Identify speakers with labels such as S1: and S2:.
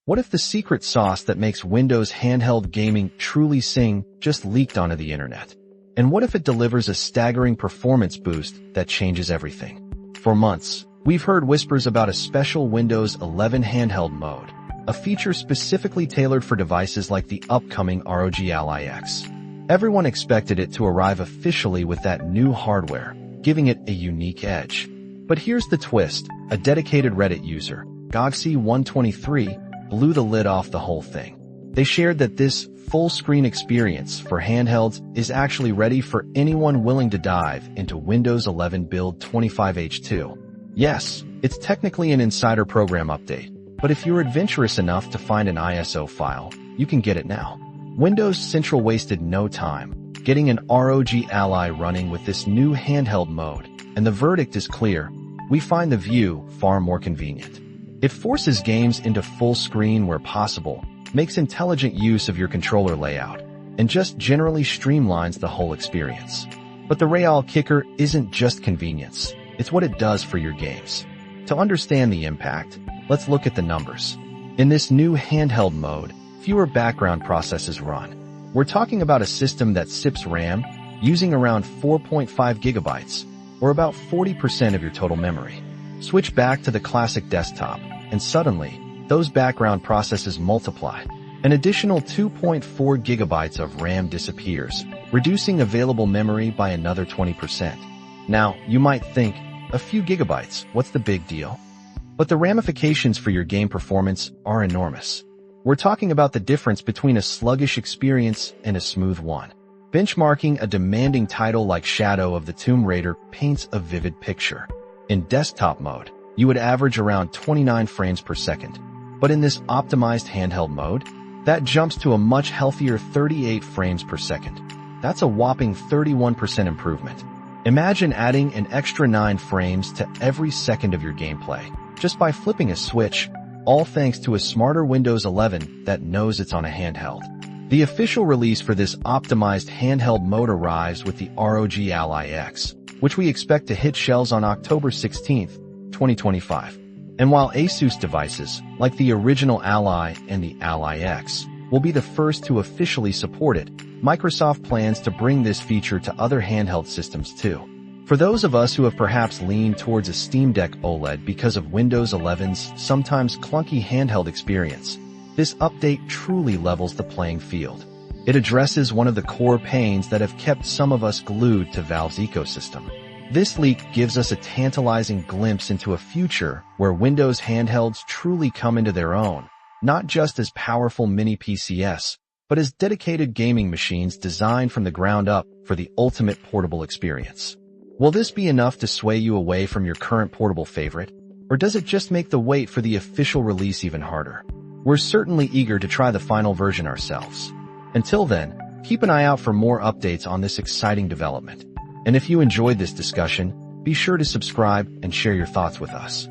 S1: What if the secret sauce that makes Windows handheld gaming truly sing just leaked onto the internet? And what if it delivers a staggering performance boost that changes everything? For months, we've heard whispers about a special Windows 11 handheld mode, a feature specifically tailored for devices like the upcoming ROG Ally X. Everyone expected it to arrive officially with that new hardware, giving it a unique edge. But here's the twist: a dedicated Reddit user, Gogsy123, blew the lid off the whole thing. They shared that this full-screen experience for handhelds is actually ready for anyone willing to dive into Windows 11 Build 25H2. Yes, it's technically an insider program update, but if you're adventurous enough to find an ISO file, you can get it now. Windows Central wasted no time getting an ROG Ally running with this new handheld mode, and the verdict is clear: we find the view far more convenient. It forces games into full screen where possible, makes intelligent use of your controller layout, and just generally streamlines the whole experience. But the real kicker isn't just convenience, it's what it does for your games. To understand the impact, let's look at the numbers. In this new handheld mode, fewer background processes run. We're talking about a system that sips RAM, using around 4.5 gigabytes, or about 40% of your total memory. Switch back to the classic desktop, and suddenly, those background processes multiply. An additional 2.4 gigabytes of RAM disappears, reducing available memory by another 20%. Now, you might think, a few gigabytes, what's the big deal? But the ramifications for your game performance are enormous. We're talking about the difference between a sluggish experience and a smooth one. Benchmarking a demanding title like Shadow of the Tomb Raider paints a vivid picture. In desktop mode, you would average around 29 frames per second. But in this optimized handheld mode, that jumps to a much healthier 38 frames per second. That's a whopping 31% improvement. Imagine adding an extra 9 frames to every second of your gameplay, just by flipping a switch, all thanks to a smarter Windows 11 that knows it's on a handheld. The official release for this optimized handheld mode arrives with the ROG Ally X, which we expect to hit shelves on October 16, 2025. And while Asus devices, like the original Ally and the Ally X, will be the first to officially support it, Microsoft plans to bring this feature to other handheld systems too. For those of us who have perhaps leaned towards a Steam Deck OLED because of Windows 11's sometimes clunky handheld experience, this update truly levels the playing field. It addresses one of the core pains that have kept some of us glued to Valve's ecosystem. This leak gives us a tantalizing glimpse into a future where Windows handhelds truly come into their own, not just as powerful mini PCs, but as dedicated gaming machines designed from the ground up for the ultimate portable experience. Will this be enough to sway you away from your current portable favorite, or does it just make the wait for the official release even harder? We're certainly eager to try the final version ourselves. Until then, keep an eye out for more updates on this exciting development. And if you enjoyed this discussion, be sure to subscribe and share your thoughts with us.